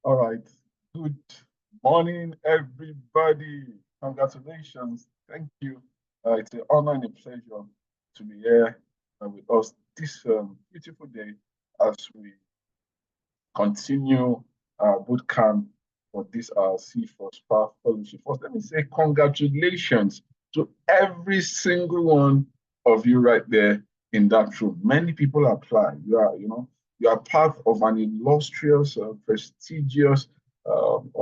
All right. Good morning, everybody. Congratulations. Thank you. It's an honor and a pleasure to be here with us this beautiful day as we continue our boot camp for this C for SPA fellowship. First, let me say congratulations to every single one of you right there in that room. Many people apply. You are part of an illustrious, prestigious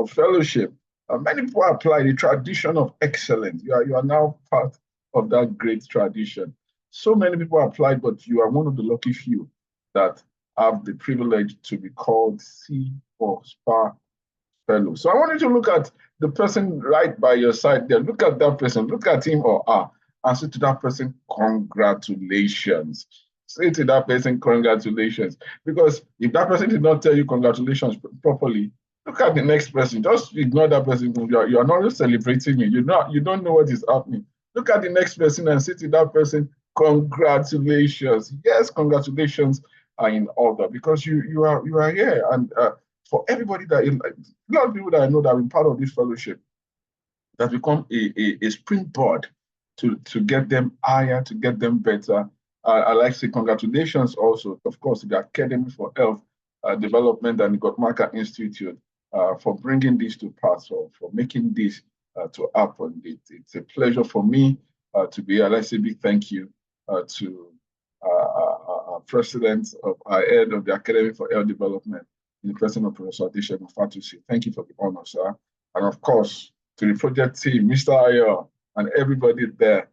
fellowship. Many people apply the tradition of excellence. You are now part of that great tradition. So many people applied, but you are one of the lucky few that have the privilege to be called C for SPA fellow. So I want you to look at the person right by your side there. Look at that person, look at him or her, and say to that person, congratulations. Say to that person, congratulations. Because if that person did not tell you congratulations properly, look at the next person. Just ignore that person. You are not celebrating me. You don't know what is happening. Look at the next person and say to that person, congratulations. Yes, congratulations are in order because you are here. And for everybody that a lot of people that I know that have been part of this fellowship, that's become a springboard to get them higher, to get them better. I like to say congratulations also, of course, to the Academy for Health Development and the Gottmacher Institute for bringing this to pass, or for making this to happen. It's a pleasure for me to be here. Let's say a big thank you to our president of our head of the Academy for Health Development, in the person of Professor Adeshegun Fatusi. Thank you for the honor, sir. And of course, to the project team, Mr. Ayo, and everybody there,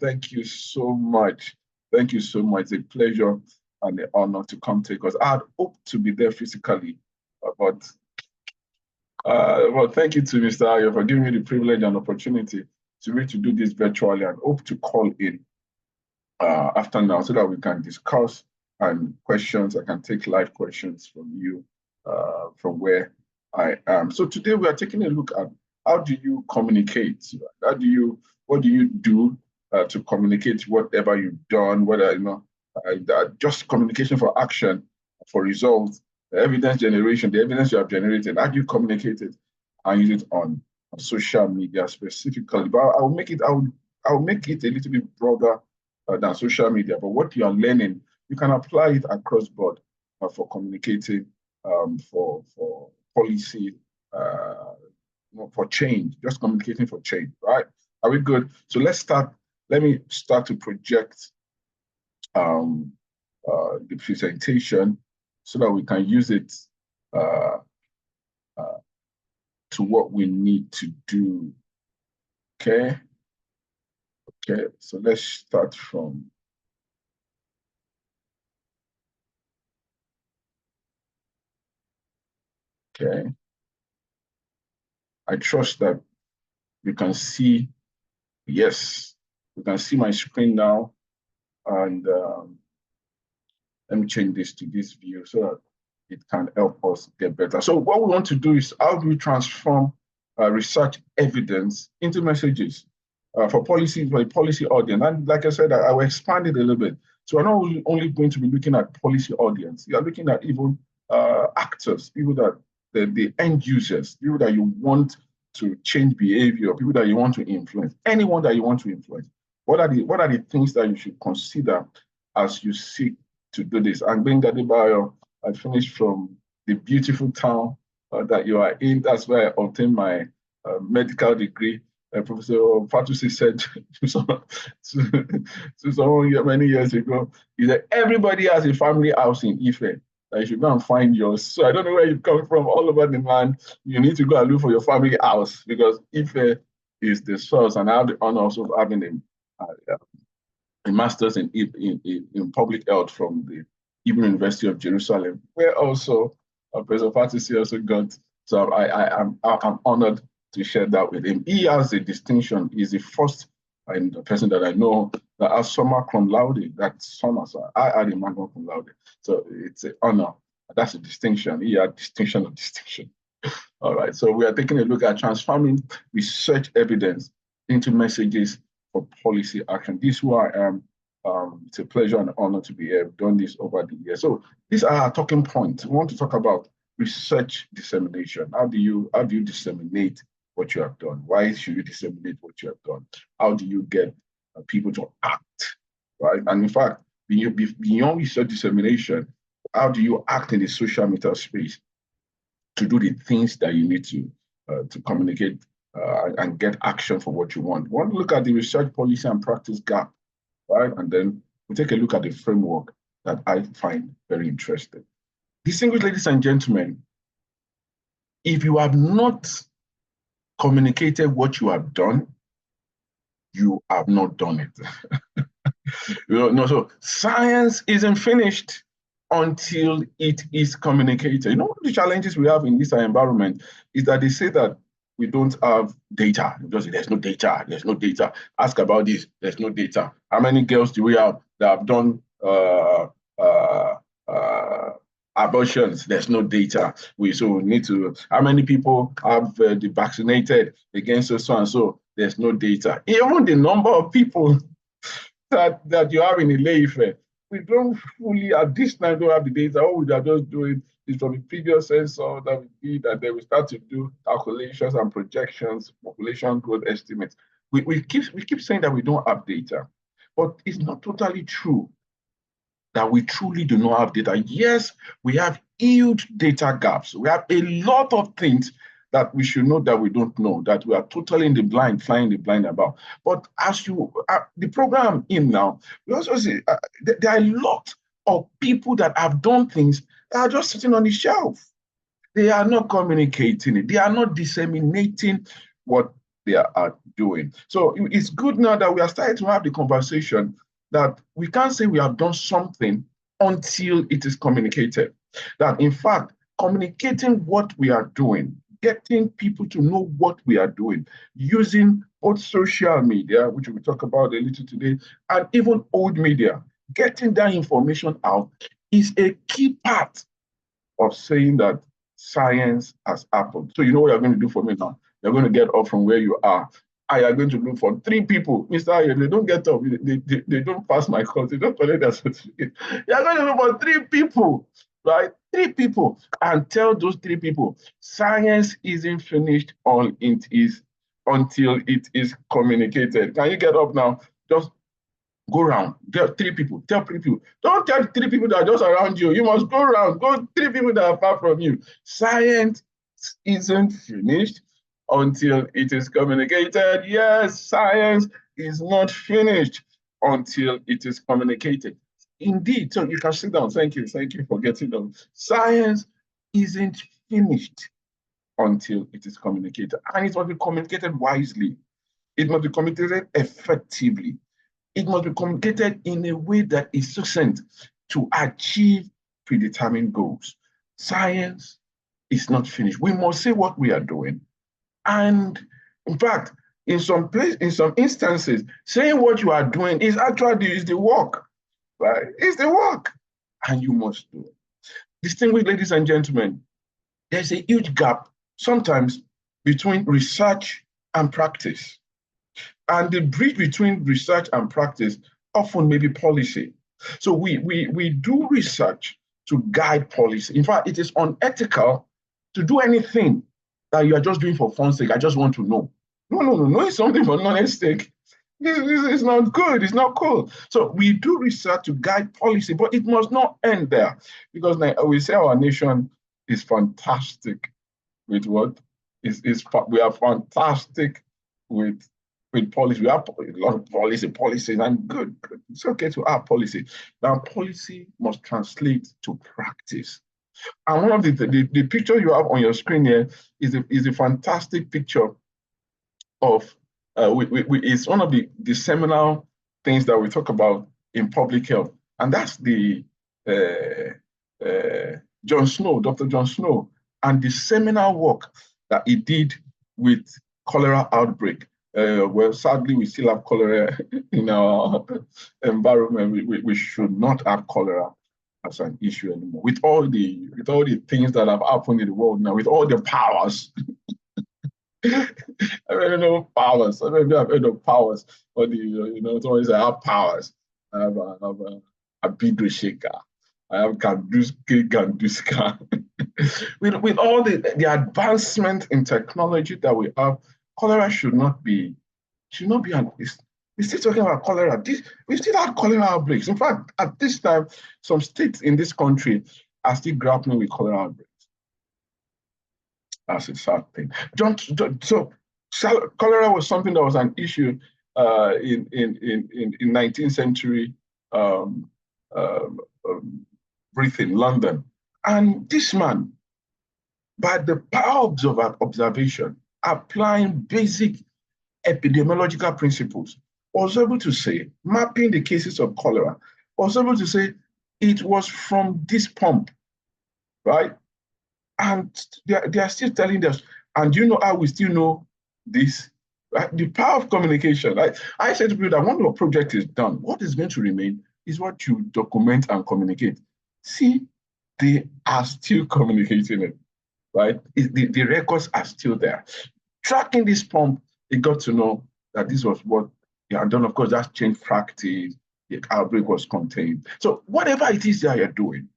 thank you so much. Thank you so much. It's a pleasure and an honor to come take us. I had hoped to be there physically, but thank you to Mr. Ayo for giving me the privilege and opportunity to be to do this virtually, and hope to call in after now so that we can discuss and questions. I can take live questions from you from where I am. So today we are taking a look at how do you communicate? What do you do to communicate whatever you've done, whether just communication for action, for results, the evidence generation, the evidence you have generated, how do you communicate it and use it on social media specifically? But I'll make it a little bit broader than social media. But what you are learning, you can apply it across board for communicating, for policy, for change, just communicating for change, right? Are we good? So let's start. Let me start to project the presentation so that we can use it to what we need to do. Okay. Okay, so let's start from okay. I trust that you can see, yes, you can see my screen now. And let me change this to this view so that it can help us get better. So what we want to do is, how do we transform research evidence into messages for the policy audience? And like I said, I will expand it a little bit. So we're not only going to be looking at policy audience. You're looking at even actors, people that the end users, people that you want to change behavior, people that you want to influence, anyone that you want to influence. What are the things that you should consider as you seek to do this? And Benga Debayo, I finished from the beautiful town that you are in. That's where I obtained my medical degree. Professor Fatusi said to someone many years ago, he said, everybody has a family house in Ife. That you should go and find yours. So I don't know where you come from, all over the land. You need to go and look for your family house, because Ife is the source. And I have the honor also of having a master's in public health from the Hebrew University of Jerusalem, where also Professor Fatusi also got. So I'm honored to share that with him. He has a distinction. He's the first and the person that I know that has summa cum laude. That's summa. So I had a magna cum laude. So it's an honor. That's a distinction. He had distinction of distinction. All right. So we are taking a look at transforming research evidence into messages for policy action. This is who I am. It's a pleasure and honor to be here. I've done this over the years. So these are our talking points. We want to talk about research dissemination. How do you disseminate what you have done? Why should you disseminate what you have done? How do you get people to act, right? And in fact, beyond research dissemination, how do you act in the social media space to do the things that you need to communicate and get action for what you want? We want to look at the research, policy, and practice gap, right? And then we take a look at the framework that I find very interesting. Distinguished ladies and gentlemen, if you have not communicated what you have done, you have not done it. So science isn't finished until it is communicated. One of the challenges we have in this environment is that they say that we don't have data. Just there's no data. There's no data. Ask about this. There's no data. How many girls do we have that have done abortions? There's no data. We need to. How many people have vaccinated against so and so? There's no data. Even the number of people that you have in Ile-Ife, we don't fully at this time don't have the data. All we are just doing is from the previous census that we did, and then we start to do calculations and projections, population growth estimates. We keep saying that we don't have data, but it's not totally true that we truly do not have data. Yes, we have huge data gaps. We have a lot of things that we should know that we don't know, that we are totally in the blind, flying the blind about. But as the program in now, we also see there are a lot of people that have done things that are just sitting on the shelf. They are not communicating it. They are not disseminating what they are doing. So it's good now that we are starting to have the conversation that we can't say we have done something until it is communicated. That in fact, communicating what we are doing, getting people to know what we are doing, using both social media, which we'll talk about a little today, and even old media, getting that information out is a key part of saying that science has happened. So you know what you're going to do for me now? You're going to get up from where you are. I are going to look for 3 people. Mr. Ayo, they don't get up. They don't pass my course. They don't collect their certificate. You're going to look for 3 people, right? 3 people. And tell those 3 people, science isn't finished until it is communicated. Can you get up now? Just go around. Tell 3 people. Tell 3 people. Don't tell 3 people that are just around you. You must go around. Go 3 people that are far from you. Science isn't finished until it is communicated. Yes, science is not finished until it is communicated. Indeed, so you can sit down. Thank you for getting on. Science isn't finished until it is communicated. And it must be communicated wisely. It must be communicated effectively. It must be communicated in a way that is succinct to achieve predetermined goals. Science is not finished. We must say what we are doing. And in fact, in some instances, saying what you are doing is actually the work, right? It's the work, and you must do it. Distinguished ladies and gentlemen, there's a huge gap sometimes between research and practice. And the bridge between research and practice often may be policy. So we do research to guide policy. In fact, it is unethical to do anything that you are just doing for fun's sake. I just want to know. No, it's something for knowledge sake. It's not good. It's not cool. So we do research to guide policy, but it must not end there, because we say our nation is fantastic with what? We are fantastic with policy. We have a lot of policies, and good. It's okay to have policy. Now, policy must translate to practice. And one of the picture you have on your screen here is a fantastic picture of it's one of the seminal things that we talk about in public health, and that's the John Snow, Dr. John Snow, and the seminal work that he did with cholera outbreak. Well, sadly, we still have cholera in our environment. We should not have cholera as an issue anymore. With all the things that have happened in the world now, with all the powers. I don't know powers. I don't know if I've heard of powers, but it's always I have powers. I have a Bidro Shaker. I have Ganduska. with all the advancement in technology that we have, cholera should not be an. We're still talking about cholera. We still have cholera outbreaks. In fact, at this time, some states in this country are still grappling with cholera outbreaks. That's a sad thing. So cholera was something that was an issue in 19th century um, um, Britain, London. And this man, by the power of observation, applying basic epidemiological principles, was able to say, mapping the cases of cholera, was able to say it was from this pump, right? And they are still telling us, and you know how we still know this? Right? The power of communication. Right? I said to people that when your project is done, what is going to remain is what you document and communicate. See, they are still communicating it, right? The records are still there. Tracking this pump, they got to know that this was what they had done. Of course, that's changed practice. The outbreak was contained. So whatever it is that you're doing,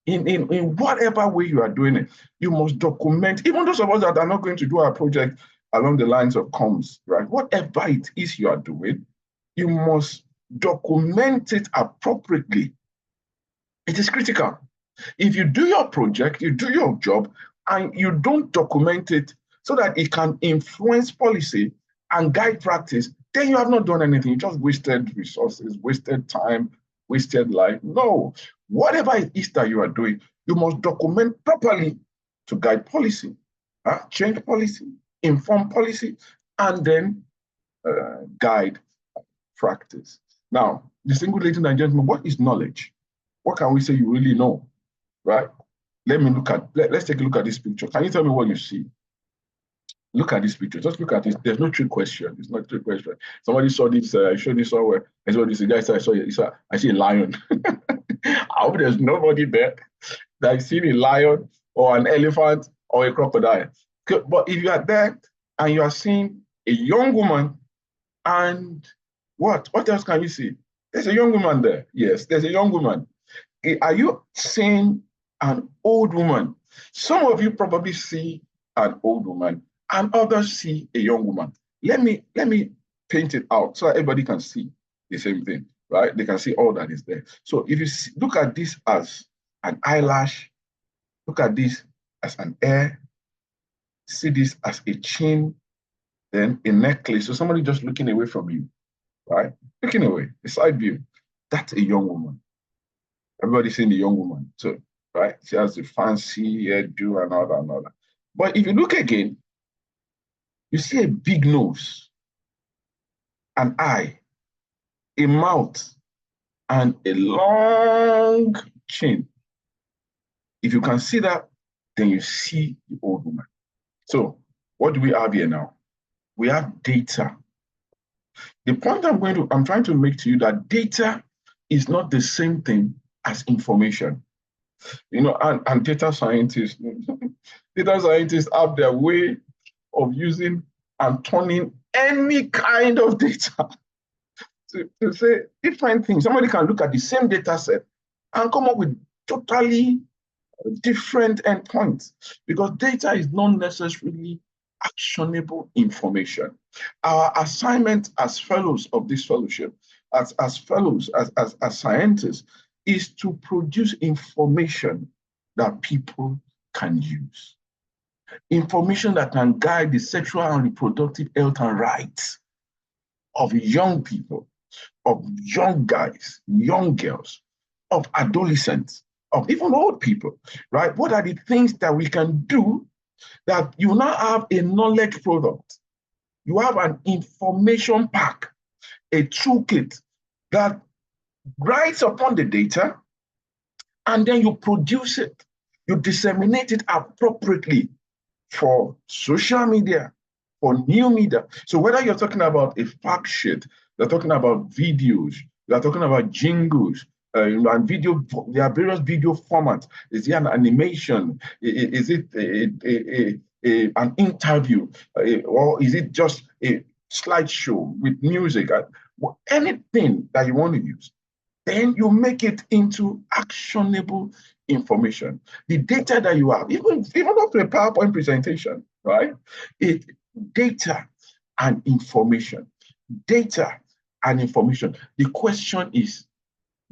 in whatever way you are doing it, you must document. Even those of us that are not going to do our project along the lines of comms, right? Whatever it is you are doing, you must document it appropriately. It is critical. If you do your project, you do your job, and you don't document it so that it can influence policy and guide practice, then you have not done anything. You just wasted resources, wasted time, wasted life. No, whatever it is that you are doing, you must document properly to guide policy, change policy, inform policy, and then guide practice. Now, distinguished ladies and gentlemen, what is knowledge? What can we say you really know, right? Let's take a look at this picture. Can you tell me what you see? Look at this picture. Just look at this. There's no trick question. It's not a trick question. Somebody saw this. I showed this somewhere. I saw this. The guy said, I see a lion. I hope there's nobody there that has seen a lion or an elephant or a crocodile. But if you are there and you are seeing a young woman and what else can you see? There's a young woman there. Yes, there's a young woman. Are you seeing an old woman? Some of you probably see an old woman and others see a young woman. Let me paint it out so everybody can see the same thing, right? They can see all that is there. So if you look at this as an eyelash, look at this as an ear, see this as a chin, then a necklace. So somebody just looking away from you, right? Looking away, a side view. That's a young woman. Everybody's seeing the young woman. So, right? She has the fancy hairdo and all that and all that. But if you look again, you see a big nose, an eye, a mouth, and a long chin. If you can see that, then you see the old woman. So what do we have here now? We have data. The point I'm trying to make to you that data is not the same thing as information. You know, and data scientists have their way of using and turning any kind of data to say different things. Somebody can look at the same data set and come up with totally different endpoints because data is not necessarily actionable information. Our assignment as fellows of this fellowship, as fellows, as scientists, is to produce information that people can use. Information that can guide the sexual and reproductive health and rights of young people, of young guys, young girls, of adolescents, of even old people, right? What are the things that we can do that you now have a knowledge product? You have an information pack, a toolkit that rides upon the data, and then you produce it. You disseminate it appropriately for social media, for new media. So whether you're talking about a fact sheet, you're talking about videos, you're talking about jingles, and video, there are various video formats. Is it an animation? Is it an interview? Or is it just a slideshow with music? Anything that you want to use, then you make it into actionable information. The data that you have, even up to a PowerPoint presentation, right? Data and information. Data and information. The question is,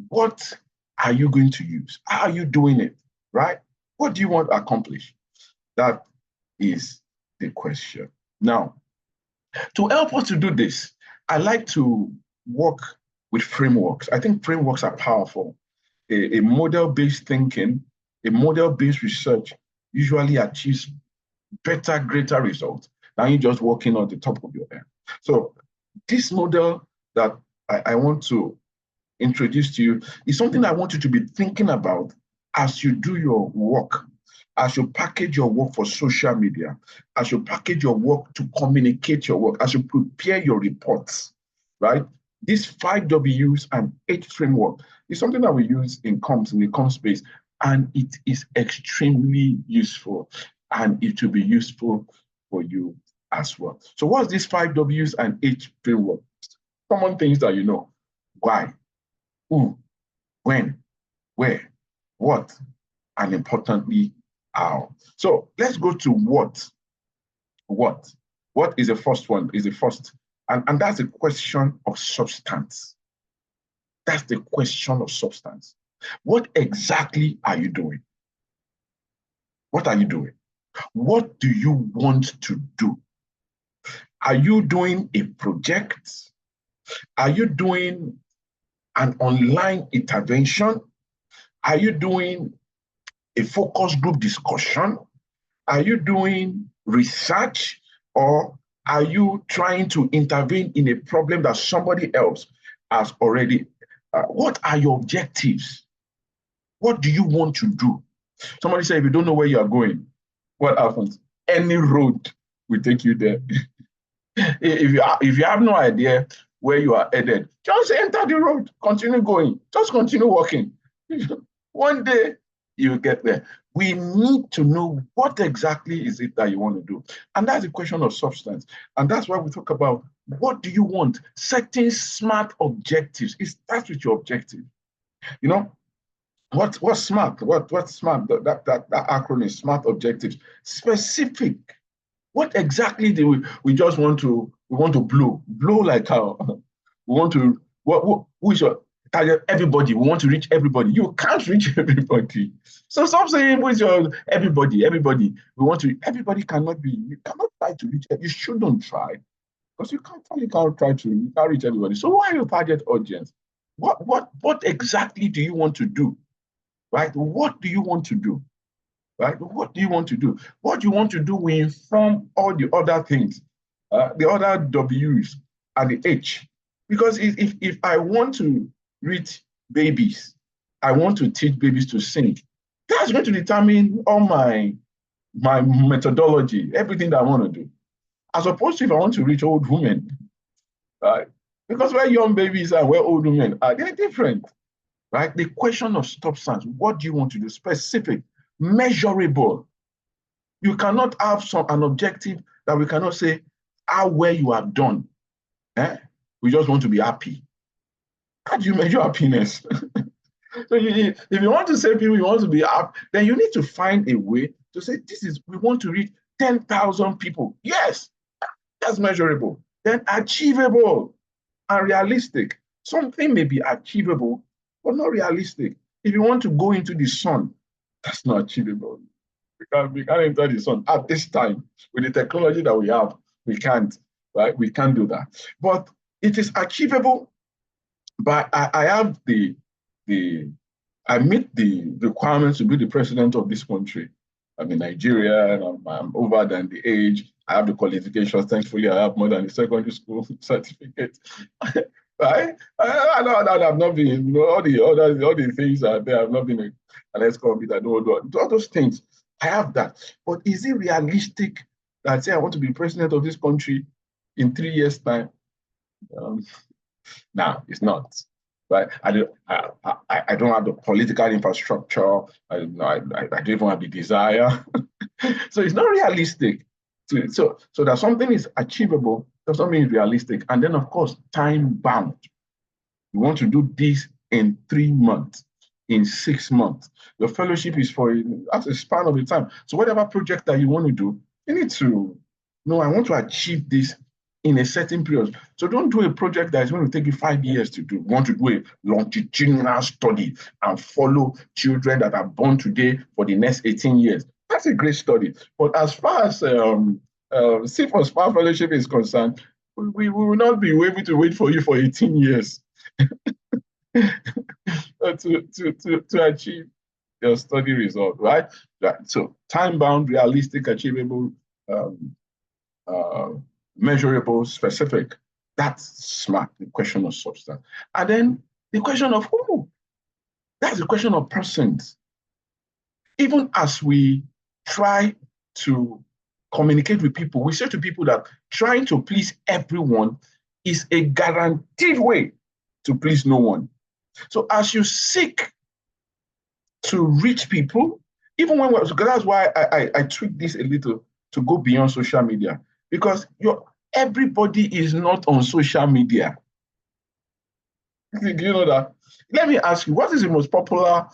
what are you going to use? How are you doing it, right? What do you want to accomplish? That is the question. Now, to help us to do this, I like to work with frameworks. I think frameworks are powerful. A model-based thinking, a model-based research usually achieves better, greater results than you just working on the top of your head. So this model that I want to introduce to you is something I want you to be thinking about as you do your work, as you package your work for social media, as you package your work to communicate your work, as you prepare your reports, right? These 5 W's and 8 framework is something that we use in the comms space, and it is extremely useful, and it will be useful for you as well. So what's these 5 W's and 8 framework? Common things that you know: why, who, when, where, what, and importantly, how. So let's go to what. What is the first one? Is the first, and that's a question of substance. That's the question of substance. What exactly are you doing? What are you doing? What do you want to do? Are you doing a project? Are you doing an online intervention? Are you doing a focus group discussion? Are you doing research, or are you trying to intervene in a problem that somebody else has already? What are your objectives? What do you want to do? Somebody said, if you don't know where you are going, what happens? Any road will take you there. If you have no idea where you are headed, just enter the road, continue going, just continue walking. One day you will get there. We need to know what exactly is it that you want to do. And that's a question of substance. And that's why we talk about, what do you want? Setting smart objectives. It starts with your objective. You know, what's SMART? What's SMART? That acronym, SMART objectives. Specific. What exactly do we just want to blow like how we want to, who is your target? Everybody. We want to reach everybody. You can't reach everybody. So stop saying, who is your everybody? Everybody. Everybody cannot be, you cannot try to reach, you shouldn't try, because you can't reach everybody. So who are your target audience? What exactly do you want to do? Right? What do you want to do? Right? What do you want to do? What you want to do will inform all the other things, the other W's and the H. Because if I want to reach babies, I want to teach babies to sing, that's going to determine all my methodology, everything that I want to do. As opposed to if I want to reach old women, right? Because where young babies are, where old women are, they're different, right? The question of substance, what do you want to do? Specific, measurable. You cannot have an objective that we cannot say how well you have done. We just want to be happy. How do you measure happiness? So if you want to say people you want to be happy, then you need to find a way to say, we want to reach 10,000 people. Yes, that's measurable. Then achievable and realistic. Something may be achievable, but not realistic. If you want to go into the sun, that's not achievable. We can't enter the sun at this time. With the technology that we have, we can't, right? We can't do that. But it is achievable. But I meet the requirements to be the president of this country. I'm in Nigeria, and I'm over than the age. I have the qualifications. Thankfully, I have more than the secondary school certificate. Right? I've not been, all the things are there. I've not been an ex-convict. I don't do all those things. I have that. But is it realistic that I say I want to be president of this country in 3 years' time? No, it's not. Right? I don't have the political infrastructure. I don't even have the desire. So it's not realistic. So that something is achievable doesn't mean realistic. And then, of course, time bound. You want to do this in 3 months, in 6 months. Your fellowship is for at a span of a time. So whatever project that you want to do, you need to know, I want to achieve this in a certain period. So don't do a project that is going to take you 5 years to do. You want to do a longitudinal study and follow children that are born today for the next 18 years. That's a great study. But as far as C for Spa Fellowship is concerned, we will not be able to wait for you for 18 years to achieve your study result, right? So time-bound, realistic, achievable, measurable, specific. That's smart, the question of substance. And then the question of who? That's the question of persons. Even as we try to communicate with people, we say to people that trying to please everyone is a guaranteed way to please no one. So as you seek to reach people, even when that's why I tweak this a little to go beyond social media, because everybody is not on social media. Do you know that? Let me ask you, what is the most popular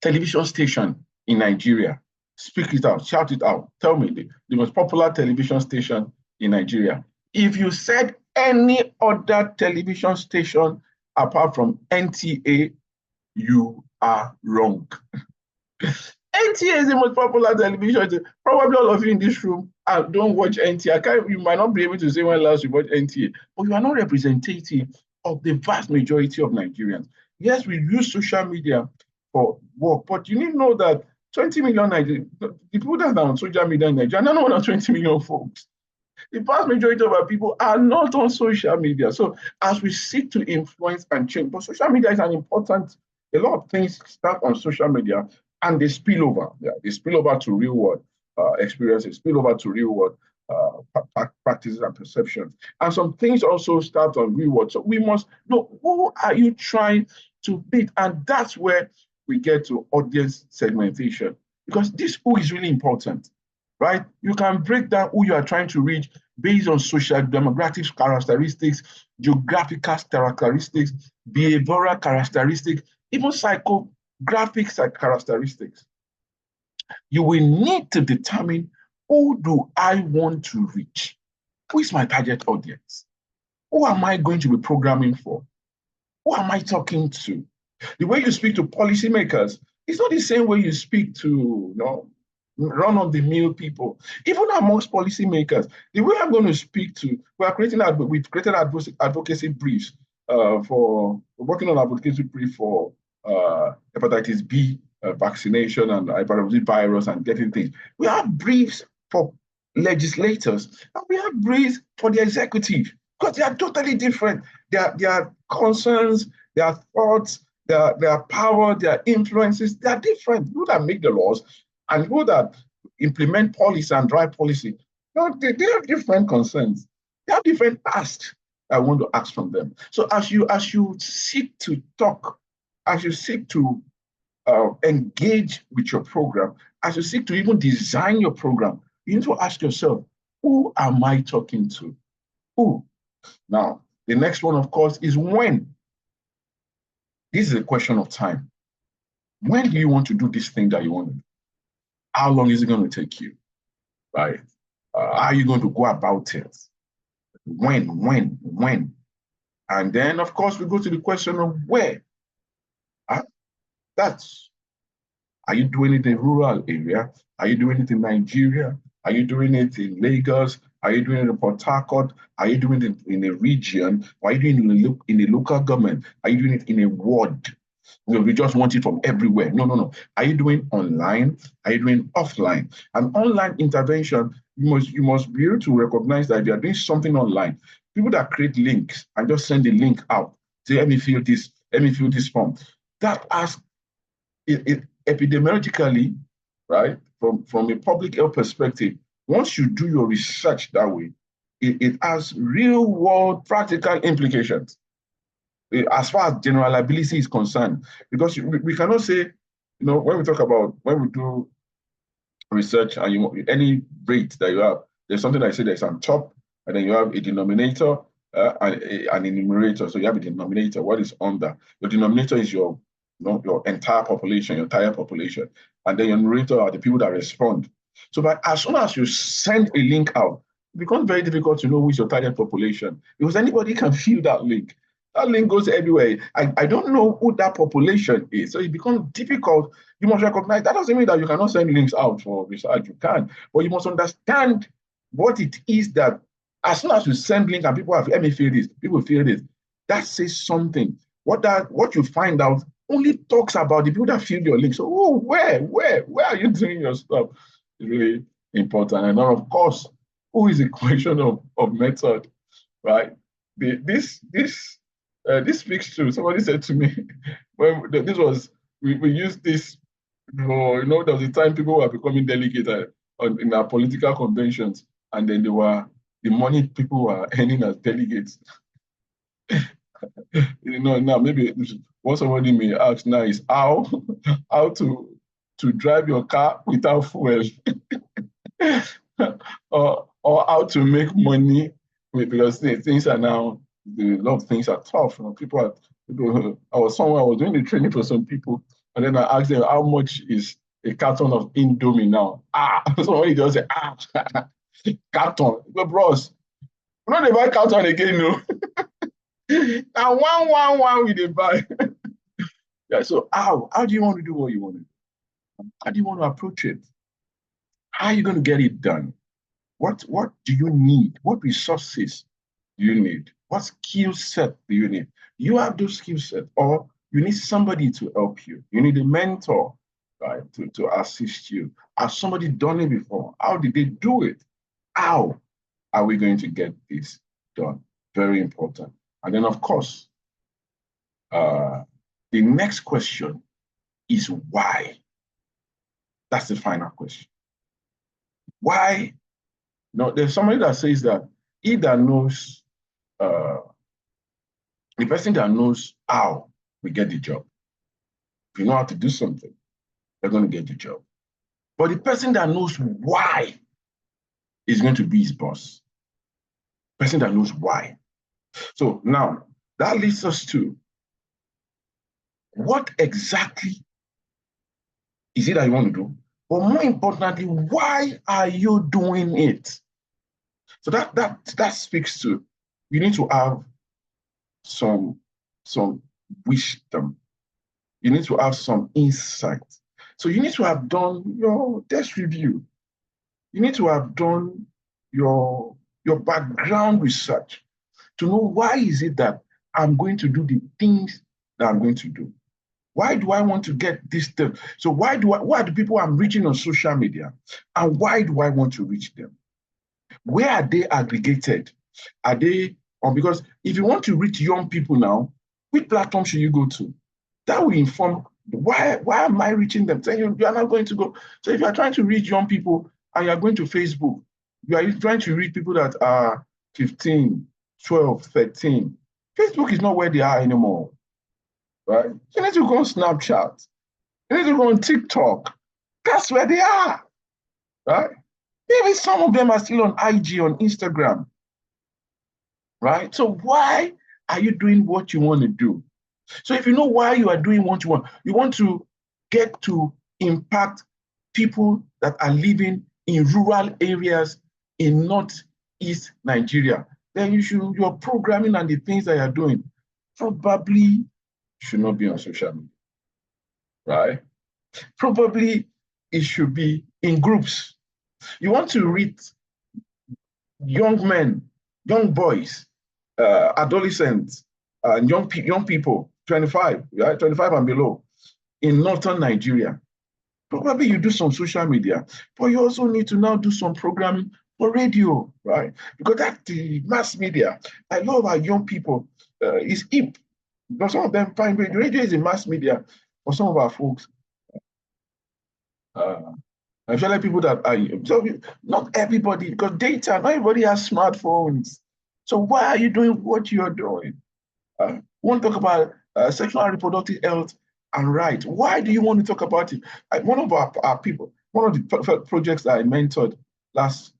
television station in Nigeria? Speak it out, shout it out. Tell me the most popular television station in Nigeria. If you said any other television station apart from NTA, you are wrong. NTA is the most popular television. Probably all of you in this room don't watch NTA. You might not be able to say when last you watched NTA, but you are not representative of the vast majority of Nigerians. Yes, we use social media for work, but you need to know that 20 million Nigerians, the people that are on social media in Nigeria, are not one of 20 million folks. The vast majority of our people are not on social media. So as we seek to influence and change, but social media is an important, a lot of things start on social media and they spill over. Yeah, they spill over to real world experiences, spill over to real world practices and perceptions. And some things also start on real world. So we must know, who are you trying to beat? And that's where we get to audience segmentation, because this who is really important, right? You can break down who you are trying to reach based on social demographic characteristics, geographical characteristics, behavioral characteristics, even psychographic characteristics. You will need to determine, who do I want to reach? Who is my target audience? Who am I going to be programming for? Who am I talking to? The way you speak to policymakers is not the same way you speak to run-of-the-mill people. Even amongst policymakers, the way I'm going to speak to, we've created advocacy briefs we're working on advocacy brief for hepatitis B vaccination and hepatitis virus and getting things. We have briefs for legislators and we have briefs for the executive, because they are totally different. Their concerns, their thoughts, their power, their influences, they are different. People that make the laws and people that implement policy and drive policy, they have different concerns. They have different asks I want to ask from them. So as you seek to talk, as you seek to engage with your program, as you seek to even design your program, you need to ask yourself, who am I talking to? Who? Now, the next one, of course, is when. This is a question of time. When do you want to do this thing that you want to do? How long is it going to take you? Right? How are you going to go about it? When? And then, of course, we go to the question of where. Are you doing it in rural area? Are you doing it in Nigeria? Are you doing it in Lagos? Are you doing it in Port Harcourt? Are you doing it in a region? Are you doing it in a local government? Are you doing it in a ward? We just want it from everywhere. No. Are you doing online? Are you doing offline? An online intervention, you must be able to recognize that if you are doing something online, people that create links and just send the link out, say, let me fill this form. That asks epidemiologically, right, from a public health perspective, once you do your research that way, it has real world practical implications as far as general liability is concerned. Because we cannot say, when we do research and any rate that you have, there's something I say there's on top, and then you have a denominator, an enumerator. So you have a denominator. What is under? Your denominator is your entire population, your entire population. And then your numerator are the people that respond. So but as soon as you send a link out, it becomes very difficult to know who is your target population because anybody can view that link. That link goes everywhere. I don't know who that population is. So it becomes difficult. You must recognize that doesn't mean that you cannot send links out for research. You can, but you must understand what it is that as soon as you send link and people have, let me feel this, people feel this, that says something. What you find out only talks about the people that feel your link. So, oh, where are you doing your stuff? It's really important. And then, of course, who is a question of method, right? This speaks to somebody said to me when this was we used this for there was a time people were becoming delegate in our political conventions, and then the money people were earning as delegates. Now maybe what somebody may ask now is how to drive your car without fuel, or how to make money because things are now a lot of things are tough. People, I was doing the training for some people, and then I asked them how much is a carton of Indomie now. Somebody just say carton. But bros, we don't buy carton again, no. Now one we dey buy. Yeah, so how do you want to do what you want to do? How do you want to approach it? How are you going to get it done? What do you need? What resources do you need? What skill set do you need? You have those skill sets, or you need somebody to help you. You need a mentor, right, to assist you. Has somebody done it before? How did they do it? How are we going to get this done? Very important. And then, of course, the next question is why? That's the final question. Why? There's somebody that says that he that knows, the person that knows how we get the job. If you know how to do something, you're going to get the job. But the person that knows why is going to be his boss. The person that knows why. So now that leads us to what exactly is it that you want to do? But more importantly, why are you doing it? So that speaks to, you need to have some wisdom. You need to have some insight. So you need to have done your desk review. You need to have done your background research to know why is it that I'm going to do the things that I'm going to do. Why do I want to get this thing? So why are the people I'm reaching on social media? And why do I want to reach them? Where are they aggregated? Are they because if you want to reach young people now, which platform should you go to? That will inform why am I reaching them? Saying you are not going to go. So if you are trying to reach young people and you are going to Facebook, you are trying to reach people that are 15, 12, 13. Facebook is not where they are anymore. Right? You need to go on Snapchat. You need to go on TikTok. That's where they are. Right? Maybe some of them are still on IG, on Instagram. Right? So why are you doing what you want to do? So if you know why you are doing what you want to get to impact people that are living in rural areas in Northeast Nigeria, then your programming and the things that you're doing probably should not be on social media, right? Probably it should be in groups. You want to reach young men, young boys, adolescents, young people, 25, right? 25 and below, in northern Nigeria. Probably you do some social media, but you also need to now do some programming for radio, right? Because that's the mass media. I love our young people. It's hip. Because some of them find radio is a mass media for some of our folks. I feel like people that are, so not everybody, because data, not everybody has smartphones. So why are you doing what you're doing? We want to talk about sexual and reproductive health and rights. Why do you want to talk about it? One of our people, one of the projects that I mentored last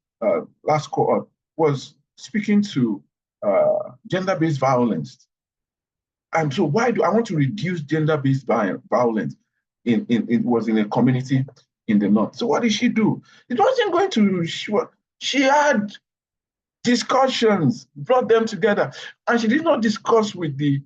cohort was speaking to gender-based violence. And so why do I want to reduce gender-based violence it was in a community in the north? So what did she do? It wasn't going to, she had discussions, brought them together. And she did not discuss with the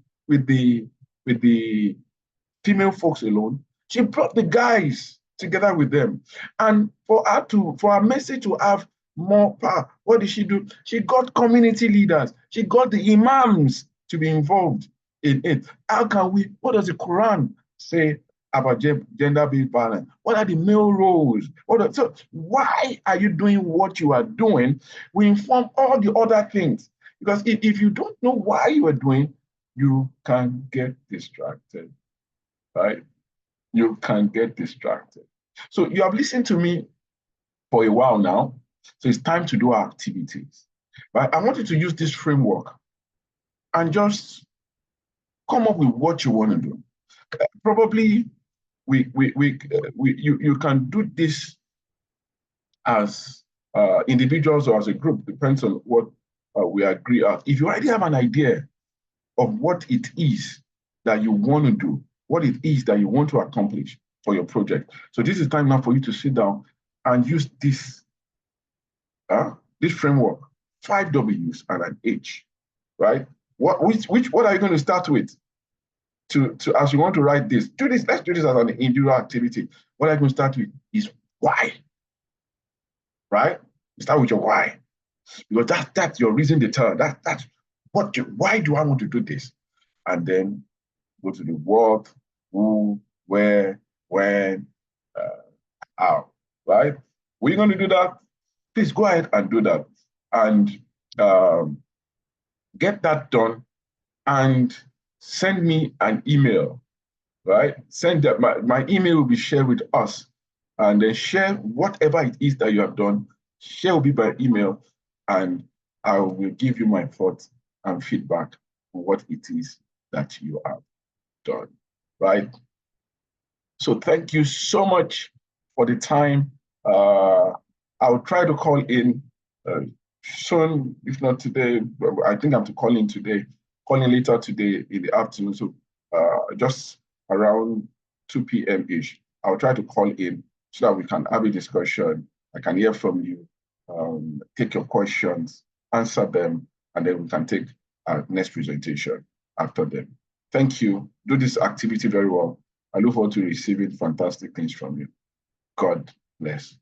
female folks alone. She brought the guys together with them. And for our message to have more power, what did she do? She got community leaders. She got the imams to be involved in it. What does the Quran say about gender-based violence? What are the male roles? So why are you doing what you are doing? We inform all the other things. Because if you don't know why you are doing, you can get distracted, right? You can get distracted. So you have listened to me for a while now. So it's time to do our activities. Right? I want you to use this framework and just come up with what you want to do. Probably you can do this as individuals or as a group, depends on what we agree on. If you already have an idea of what it is that you want to do, what it is that you want to accomplish for your project. So this is time now for you to sit down and use this framework, 5 W's and an H, right? What are you going to start with? As you want to write this, let's do this as an individual activity. What I'm going to start with is why, right? Start with your why, because that's your reason to tell. That's why do I want to do this? And then go to the what, who, where, when, how, right? We're going to do that. Please go ahead and do that. And get that done and send me an email, right? Send that, my email will be shared with us. And then share whatever it is that you have done, share with me by email, and I will give you my thoughts and feedback on what it is that you have done, right? So thank you so much for the time. I'll try to call in soon, if not today. I think I'm to call in today, calling later today in the afternoon. So just around 2 p.m.-ish, I'll try to call in so that we can have a discussion. I can hear from you, take your questions, answer them, and then we can take our next presentation after them. Thank you. Do this activity very well. I look forward to receiving fantastic things from you. God bless.